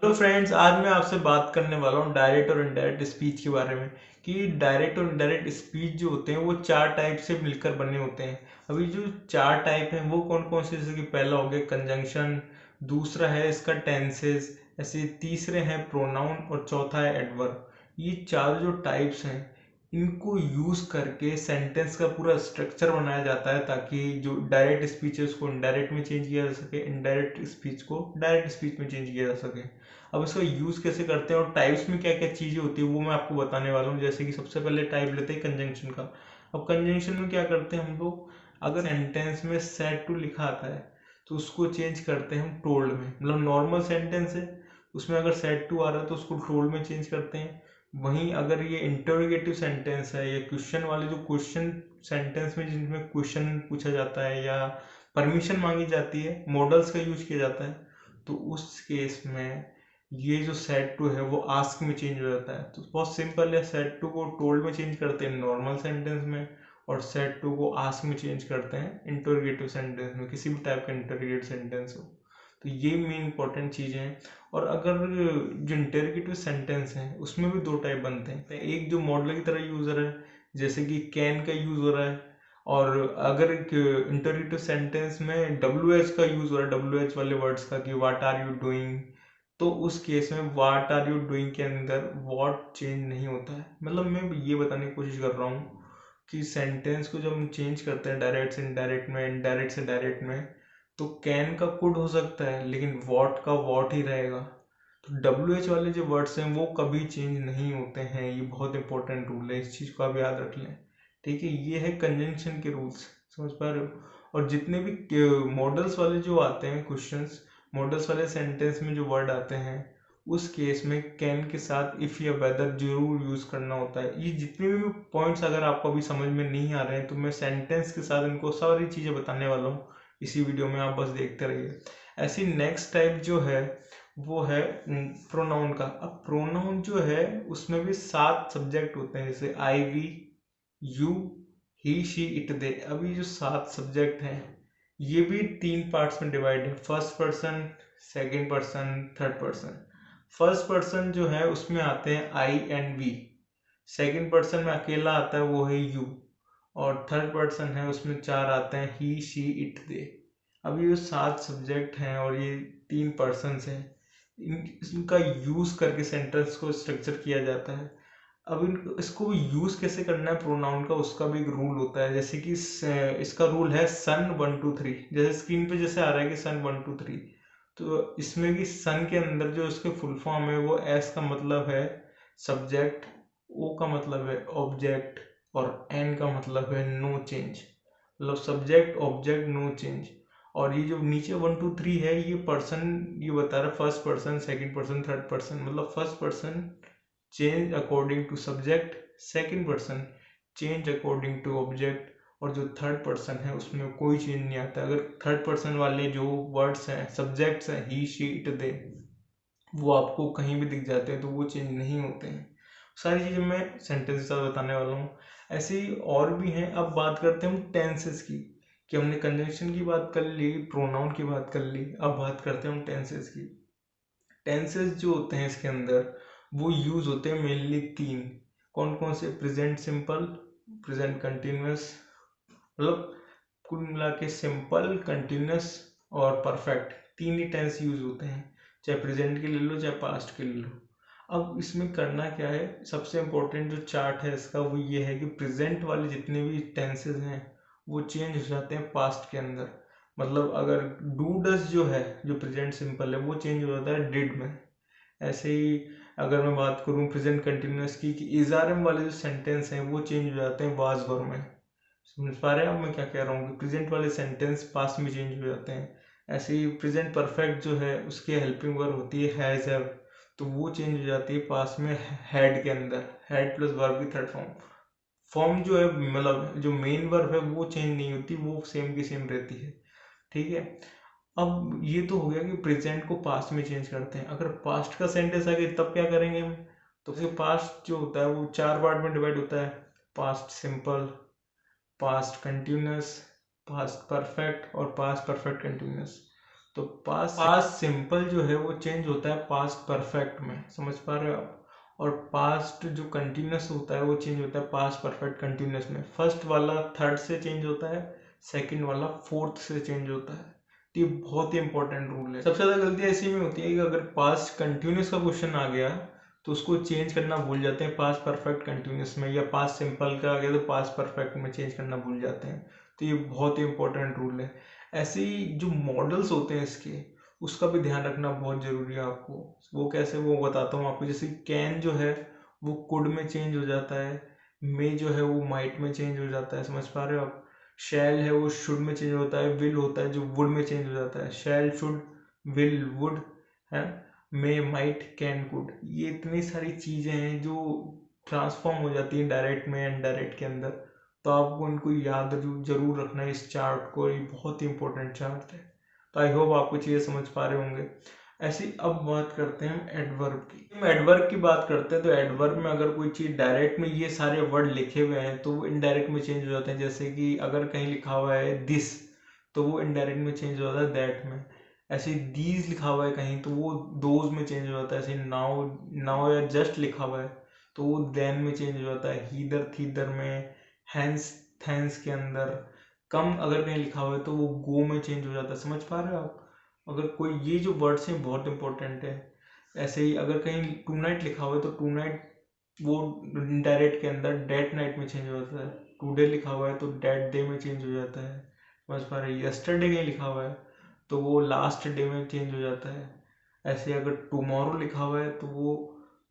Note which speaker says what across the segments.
Speaker 1: Hello friends, आज मैं आपसे बात करने वाला हूँ डायरेक्ट और इनडायरेक्ट स्पीच के बारे में कि डायरेक्ट और इनडायरेक्ट स्पीच जो होते हैं वो चार टाइप से मिलकर बने होते हैं। अभी जो चार टाइप हैं वो कौन कौन से, जैसे कि पहला हो गया कंजंक्शन, दूसरा है इसका टेंसेस, ऐसे तीसरे हैं प्रोनाउन और चौथा है एडवर्ब। ये चार जो टाइप्स हैं इनको यूज करके सेंटेंस का पूरा स्ट्रक्चर बनाया जाता है ताकि जो डायरेक्ट स्पीच है उसको इनडायरेक्ट में चेंज किया जा सके, इनडायरेक्ट स्पीच को डायरेक्ट स्पीच में चेंज किया जा सके। अब इसका यूज कैसे करते हैं और टाइप्स में क्या क्या चीजें होती है वो मैं आपको बताने वाला हूँ। जैसे कि सबसे पहले टाइप लेते हैं कंजंक्शन का। अब कंजंक्शन में क्या करते हैं हम लोग, अगर सेंटेंस में सेड टू लिखा आता है तो उसको चेंज करते हैं हम टोल्ड में। मतलब नॉर्मल सेंटेंस है, उसमें अगर सेड टू आ रहा है तो उसको टोल्ड में चेंज करते हैं। वहीं अगर ये इंटरोगेटिव सेंटेंस है या क्वेश्चन वाले, जो क्वेश्चन सेंटेंस में जिनमें क्वेश्चन पूछा जाता है या परमिशन मांगी जाती है, मॉडल्स का यूज किया जाता है, तो उस केस में ये जो सेड टू है वो आस्क में चेंज हो जाता है। तो बहुत सिंपल है, सेड टू को टोल्ड में चेंज करते हैं नॉर्मल सेंटेंस में, और सेड टू को आस्क में चेंज करते हैं इंटरोगेटिव सेंटेंस में, किसी भी टाइप का इंटरोगेटिव सेंटेंस हो। तो ये मेन इंपॉर्टेंट चीज़ें हैं। और अगर जो इंटरोगेटिव सेंटेंस है उसमें भी दो टाइप बनते हैं। एक जो मॉडल की तरह यूज हो रहा है, जैसे कि कैन का यूज हो रहा है, और अगर इंटरोगेटिव सेंटेंस में डब्ल्यू एच का यूज हो रहा है, डब्ल्यू एच वाले वर्ड्स का, कि वाट आर यू डूइंग, तो उस केस में वाट आर यू डूइंग के अंदर वॉट चेंज नहीं होता है। मतलब मैं ये बताने की कोशिश कर रहा हूँ कि सेंटेंस को जब हम चेंज करते हैं डायरेक्ट से इनडायरेक्ट में, इनडायरेक्ट से डायरेक्ट में, तो कैन का कुड हो सकता है लेकिन वॉट का वॉट ही रहेगा। तो डब्ल्यू एच वाले जो वर्ड्स हैं वो कभी चेंज नहीं होते हैं। ये बहुत इंपॉर्टेंट रूल है, इस चीज़ को आप याद रख लें। ठीक है, ये है कंजंक्शन के रूल्स। समझ पा रहे हो? और जितने भी मॉडल्स वाले जो आते हैं क्वेश्चंस, मॉडल्स वाले सेंटेंस में जो वर्ड आते हैं, उस केस में कैन के साथ इफ या वेदर जरूर यूज करना होता है। ये जितने भी पॉइंट्स अगर आपको अभी समझ में नहीं आ रहे हैं तो मैं सेंटेंस के साथ इनको सारी चीजें बताने वाला हूँ इसी वीडियो में, आप बस देखते रहिए। ऐसी नेक्स्ट टाइप जो है वो है प्रोनाउन का। अब प्रोनाउन जो है उसमें भी 7 सब्जेक्ट होते हैं, जैसे I, we, you, he, she, it, they. अभी जो 7 सब्जेक्ट हैं ये भी 3 पार्ट्स में डिवाइड है, first person, second person, third person. First person जो है उसमें आते हैं आई एंड वी, सेकंड पर्सन में अकेला आता है वो है यू, और थर्ड पर्सन है उसमें 4 आते हैं ही, शी, इट, दे। अब ये 7 सब्जेक्ट हैं और ये 3 पर्सन हैं, इनका यूज करके सेंटेंस को स्ट्रक्चर किया जाता है। अब इसको यूज कैसे करना है प्रोनाउन का, उसका भी एक रूल होता है। जैसे कि इसका रूल है सन 1 2 3, जैसे स्क्रीन पे जैसे आ रहा है कि सन 1 2 3, तो इसमें कि सन के अंदर जो इसके फुल फॉर्म है वो एस का मतलब है सब्जेक्ट, ओ का मतलब है ऑब्जेक्ट, और एन का मतलब है नो चेंज। मतलब सब्जेक्ट ऑब्जेक्ट नो चेंज। और ये जो नीचे 1 2 3 है ये पर्सन, ये बता रहा है first person, second person, third person. मतलब first person change according to subject, second person change according to object, और जो थर्ड पर्सन है उसमें कोई चेंज नहीं आता। अगर थर्ड पर्सन वाले जो वर्ड्स हैं, सब्जेक्ट्स हैं, ही, शी, इट, दे, वो आपको कहीं भी दिख जाते हैं तो वो चेंज नहीं होते हैं। सारी चीज़ें मैं सेंटेंस के साथ बताने वाला हूँ। ऐसे ही और भी हैं। अब बात करते हैं हम टेंसेस की, कि हमने कंजंक्शन की बात कर ली, प्रोनाउन की बात कर ली, अब बात करते हैं हम टेंसेस की। टेंसेस जो होते हैं इसके अंदर वो यूज होते हैं मेनली 3। कौन कौन से? प्रेजेंट सिंपल, प्रेजेंट कंटिन्यूअस, मतलब कुल मिला के सिंपल, कंटिन्यूअस और परफेक्ट, 3 ही टेंस यूज होते हैं। चाहे प्रेजेंट के ले लो चाहे पास्ट के ले लो। अब इसमें करना क्या है, सबसे इम्पोर्टेंट जो चार्ट है इसका वो ये है कि प्रेजेंट वाले जितने भी टेंसेस हैं वो चेंज हो जाते हैं पास्ट के अंदर। मतलब अगर डू डस जो है, जो प्रेजेंट सिंपल है, वो चेंज हो जाता है डिड में। ऐसे ही अगर मैं बात करूं प्रेजेंट कंटिन्यूअस की, कि इजआरएम वाले जो सेंटेंस हैं वो चेंज हो जाते हैं वाज वर में। समझ पा रहे हैं अब मैं क्या कह रहा हूँ, कि प्रेजेंट वाले सेंटेंस पास्ट में चेंज हो जाते हैं। ऐसे ही प्रेजेंट परफेक्ट जो है उसकी हेल्पिंग वर्ब होती है हैज हैव, तो वो चेंज हो जाती है पास्ट में हैड के अंदर, हैड प्लस वर्ब की थर्ड फॉर्म। फॉर्म जो है, मतलब जो मेन वर्ब है वो चेंज नहीं होती, वो सेम की सेम रहती है। ठीक है। अब ये तो हो गया कि प्रेजेंट को पास्ट में चेंज करते हैं। अगर पास्ट का सेंटेंस आ गया तब क्या करेंगे हम? तो फिर पास्ट जो होता है वो 4 पार्ट में डिवाइड होता है, past simple, past continuous, past perfect और पास्ट परफेक्ट कंटिन्यूअस। तो पास्ट सिंपल जो है वो चेंज होता है पास्ट परफेक्ट में, समझ पा रहे हो आप। और पास्ट जो कंटिन्यूस होता है वो चेंज होता है पास्ट परफेक्ट कंटिन्यूस में। फर्स्ट वाला थर्ड से चेंज होता है, सेकंड वाला फोर्थ से चेंज होता है। तो ये बहुत ही इंपॉर्टेंट रूल है। सबसे ज़्यादा गलती ऐसी में होती है कि अगर पास्ट कंटिन्यूस का क्वेश्चन आ गया तो उसको चेंज करना भूल जाते हैं पास्ट परफेक्ट कंटिन्यूस में, या पास्ट सिंपल का आ गया तो पास्ट परफेक्ट में चेंज करना भूल जाते हैं। तो ये बहुत ही इंपॉर्टेंट रूल है। ऐसे ही जो मॉडल्स होते हैं इसके, उसका भी ध्यान रखना बहुत जरूरी है आपको। वो कैसे, वो बताता हूँ आपको। जैसे कैन जो है वो कुड में चेंज हो जाता है, मे जो है वो माइट में चेंज हो जाता है, समझ पा रहे हो आप। शैल है वो शुड में चेंज होता है, विल होता है जो वुड में चेंज हो जाता है, शैल शुड विल वुड है, मे माइट कैन कुड। ये इतनी सारी चीजें हैं जो ट्रांसफॉर्म हो जाती हैं डायरेक्ट में एंड डायरेक्ट के अंदर। तो आपको इनको याद जरूर रखना है इस चार्ट को, ये बहुत ही इंपॉर्टेंट चार्ट है। तो आई होप आपको चीजें समझ पा रहे होंगे। ऐसी अब बात करते हैं हम एडवर्ब की। हम एडवर्ब की बात करते हैं तो एडवर्ब में अगर कोई चीज डायरेक्ट में ये सारे वर्ड लिखे हुए हैं तो वो इनडायरेक्ट में चेंज हो जाते हैं। जैसे कि अगर कहीं लिखा हुआ है दिस तो वो इनडायरेक्ट में चेंज हो जाता है दैट में। ऐसे दीज लिखा हुआ है कहीं तो वो दोज में चेंज हो जाता है। ऐसे नाउ, नाउ या जस्ट लिखा हुआ है तो वो देन में चेंज हो जाता है, हीदर थीदर में, हैंस थैंस के अंदर। कम अगर कहीं लिखा हुआ है तो वो गो में चेंज हो जाता है, समझ पा रहे हो आप। अगर कोई ये जो वर्ड्स हैं बहुत इंपॉर्टेंट है। ऐसे ही अगर कहीं टू नाइट लिखा हुआ है तो टू नाइट वो डायरेक्ट के अंदर डेट नाइट में चेंज हो जाता है। टुडे लिखा हुआ है तो डेट डे में चेंज हो जाता है, समझ पा रहे। यस्टरडे कहीं लिखा हुआ है तो वो लास्ट डे में चेंज हो जाता है। ऐसे अगर टुमारो लिखा हुआ है तो वो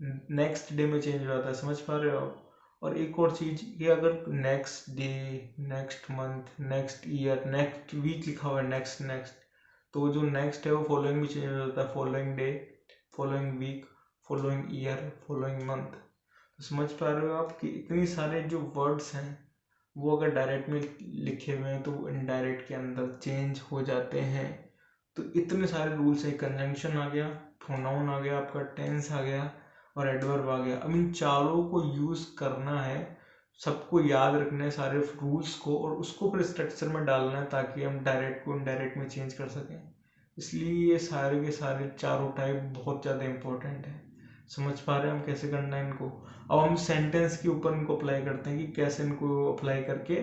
Speaker 1: नेक्स्ट डे में चेंज हो जाता है, समझ पा रहे हो आप। और एक और चीज, ये अगर next day, next month, next year, next week लिखा हुआ है, नेक्स्ट नेक्स्ट, तो जो नेक्स्ट है वो फॉलोइंग में चेंज हो जाता है, following day, following week, following year, following month. तो समझ पा रहे हो आप कि इतनी सारे जो वर्ड्स हैं वो अगर डायरेक्ट में लिखे हुए हैं तो वो इनडायरेक्ट के अंदर चेंज हो जाते हैं। तो इतने सारे रूल्स हैं। कंजंक्शन आ गया, प्रोनाउन आ गया, आपका टेंस आ गया और एडवर्ब आ गया। अब इन चारों को यूज करना है, सबको याद रखना है सारे रूल्स को, और उसको फिर स्ट्रक्चर में डालना है ताकि हम डायरेक्ट को इनडायरेक्ट में चेंज कर सकें। इसलिए ये सारे के सारे चारों टाइप बहुत ज़्यादा इंपॉर्टेंट है। समझ पा रहे हैं हम कैसे करना है इनको। अब हम सेंटेंस के ऊपर इनको अप्लाई करते हैं कि कैसे इनको अप्लाई करके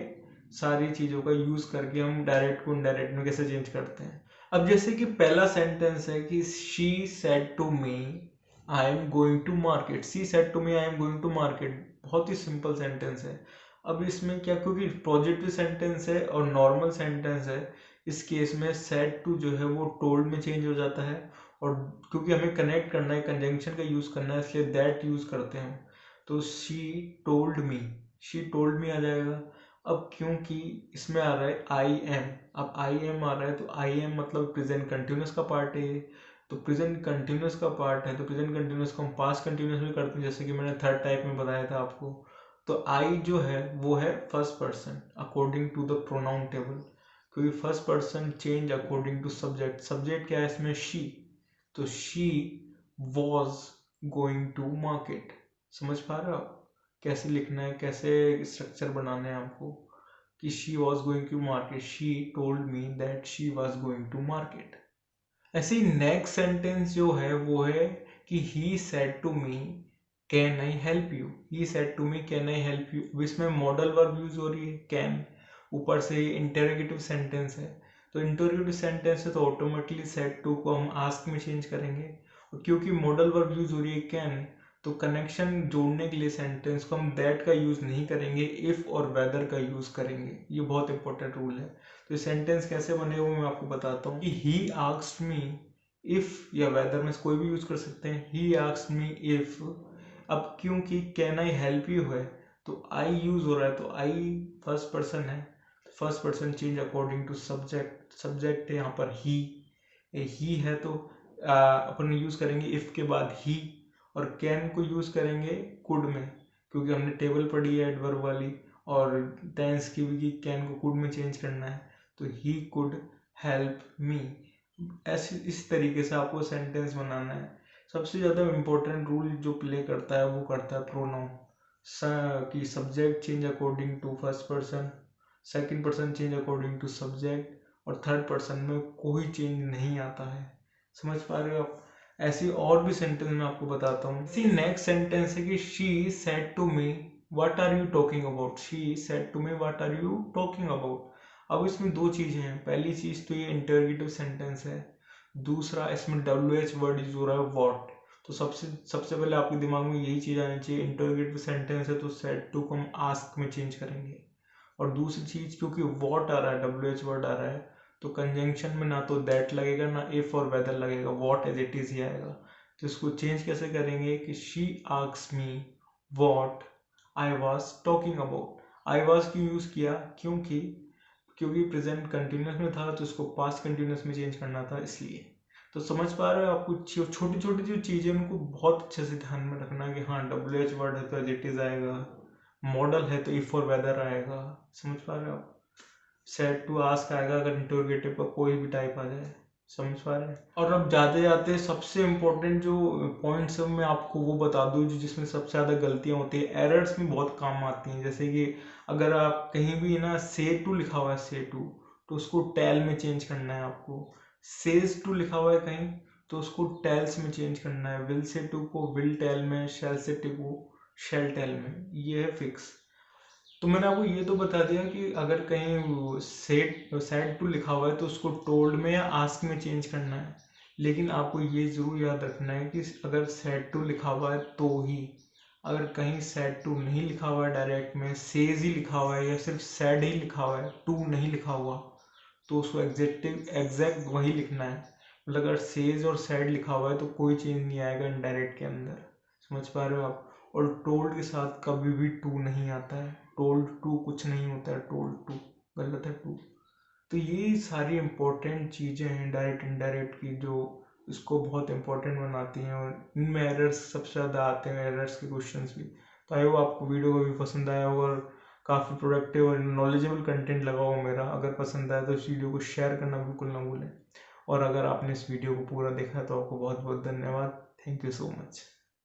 Speaker 1: सारी चीज़ों का यूज करके हम डायरेक्ट को इनडायरेक्ट में कैसे चेंज करते हैं। अब जैसे कि पहला सेंटेंस है कि she said to me I am going to market. She said to me I am going to market, बहुत ही सिंपल सेंटेंस है। अब इसमें क्या, क्योंकि पॉजिटिव सेंटेंस है और नॉर्मल सेंटेंस है, इस केस में सेड टू जो है वो टोल्ड में चेंज हो जाता है। और क्योंकि हमें कनेक्ट करना है, कंजंक्शन का यूज करना है, इसलिए दैट यूज करते हैं। तो she told me, she told me आ जाएगा। अब क्योंकि इसमें आ रहा है आई एम, अब आई एम आ रहा है तो आई एम मतलब प्रेजेंट कंटिन्यूस का पार्ट है ये। तो प्रेजेंट कंटिन्यूस का पार्ट है तो प्रेजेंट कंटिन्यूस को हम पास्ट कंटिन्यूस में करते हैं, जैसे कि मैंने थर्ड टाइप में बताया था आपको। तो आई जो है वो है first person according to the pronoun table, क्योंकि first person change according to subject. Subject क्या है इसमें, शी। तो she was going to market. समझ पा रहे हो आप कैसे लिखना है, कैसे स्ट्रक्चर बनाना है आपको। कि she was going to market, she told me that she was going to market. ऐसे ही नेक्स्ट सेंटेंस जो है वो है कि he said to me can I help you. He said to me can I help you. अब इसमें modal verb use हो रही है कैन, ऊपर से इंटरोगेटिव सेंटेंस है। तो इंटरोगेटिव सेंटेंस है तो ऑटोमेटिकली सेड टू को हम आस्क में चेंज करेंगे। और क्योंकि मॉडल वर्ब यूज हो रही है कैन, तो कनेक्शन जोड़ने के लिए सेंटेंस को हम दैट का यूज नहीं करेंगे, इफ और वेदर का यूज करेंगे। ये बहुत इंपॉर्टेंट रूल है। तो ये सेंटेंस कैसे बने वो मैं आपको बताता हूँ कि ही आस्क्ड मी इफ, या वेदर में कोई भी यूज कर सकते हैं। ही आस्क्ड मी इफ, अब क्योंकि कैन आई हेल्प यू है तो आई यूज हो रहा है, तो आई फर्स्ट पर्सन है, first person change according to subject. Subject है यहाँ पर ही है तो अपन यूज करेंगे इफ के बाद ही। और कैन को यूज करेंगे कुड में, क्योंकि हमने टेबल पढ़ी है एडवर्ब वाली, और टेंस की भी, कैन को कुड में चेंज करना है। तो ही कुड हेल्प मी। ऐसे इस तरीके से आपको सेंटेंस बनाना है। सबसे ज़्यादा इम्पोर्टेंट रूल जो प्ले करता है वो करता है प्रोनाउन कि subject change according to first person, second person change according to subject, और थर्ड पर्सन में कोई चेंज नहीं आता है। समझ पा रहे हो आप? ऐसी और भी सेंटेंस मैं आपको बताता हूँ। सी नेक्स्ट सेंटेंस है कि she said to me what are you talking about. She said to me what are you talking about. अब इसमें दो चीजें हैं। पहली चीज तो ये इंटरोगेटिव सेंटेंस है, दूसरा इसमें WH वर्ड यूज हो रहा है व्हाट। तो सबसे पहले आपके दिमाग में यही चीज आनी चाहिए, इंटरोगेटिव सेंटेंस है तो सेड टू को हम आस्क में चेंज करेंगे। और दूसरी चीज, क्योंकि व्हाट आ रहा है, WH वर्ड आ रहा है, तो कंजंक्शन में ना तो दैट लगेगा ना इफ और वेदर लगेगा, व्हाट एज इट इज ही आएगा। तो इसको चेंज कैसे करेंगे कि she asks me what I was talking about. I was क्यों यूज किया? क्योंकि प्रेजेंट कंटिन्यूस में था तो इसको पास्ट कंटिन्यूस में चेंज करना था, इसलिए। तो समझ पा रहे हो? आपको छोटी छोटी जो चीजें उनको बहुत अच्छे से ध्यान में रखना कि हाँ WH वर्ड है तो एज इट इज आएगा, मॉडल है तो इफ और वेदर आएगा। समझ पा रहे हो आप? सेड टू आस्क आएगा अगर इंटरोगेटिव का कोई भी टाइप आ जाए। समझ पा रहे हैं? और अब जाते जाते सबसे इम्पोर्टेंट जो पॉइंट्स है मैं आपको वो बता दूं जो जिसमें सबसे ज़्यादा गलतियां होती है, एरर्स में बहुत काम आती हैं। जैसे कि अगर आप कहीं भी ना से टू लिखा हुआ है, से टू, तो उसको टेल में चेंज करना है आपको। सेज टू लिखा हुआ है कहीं तो उसको टेल्स में चेंज करना है। विल से टू को विल टेल में, शेल से टू को शेल टेल में, ये है फिक्स। तो मैंने आपको ये तो बता दिया कि अगर कहीं सेड टू लिखा हुआ है तो उसको टोल्ड में या आस्क में चेंज करना है। लेकिन आपको ये जरूर याद रखना है कि अगर सेड टू लिखा हुआ है तो ही, अगर कहीं सेड टू नहीं लिखा हुआ है डायरेक्ट में, सेज ही लिखा हुआ है या सिर्फ सेड ही लिखा हुआ है, टू नहीं लिखा हुआ, तो उसको एग्जैक्ट वही लिखना है। मतलब अगर सेज और सेड लिखा हुआ है तो कोई चेंज नहीं आएगा इनडायरेक्ट के अंदर। समझ पा रहे हो आप? और टोल्ड के साथ कभी भी टू नहीं आता है। टोल्ड टू कुछ नहीं होता है, टोल्ड टू गलत है, टू। तो ये सारी इंपॉर्टेंट चीज़ें हैं डायरेक्ट इनडायरेक्ट की जो इसको बहुत इंपॉर्टेंट बनाती हैं, और इनमें एरर्स सबसे ज़्यादा आते हैं, एरर्स के क्वेश्चंस भी। तो आई होप आपको वीडियो को भी पसंद आया होगा और काफ़ी प्रोडक्टिव और नॉलेजेबल कंटेंट लगा हो मेरा। अगर पसंद आया तो इस वीडियो को शेयर करना बिल्कुल ना भूलें। और अगर आपने इस वीडियो को पूरा देखा तो आपको बहुत बहुत धन्यवाद। Thank you so much.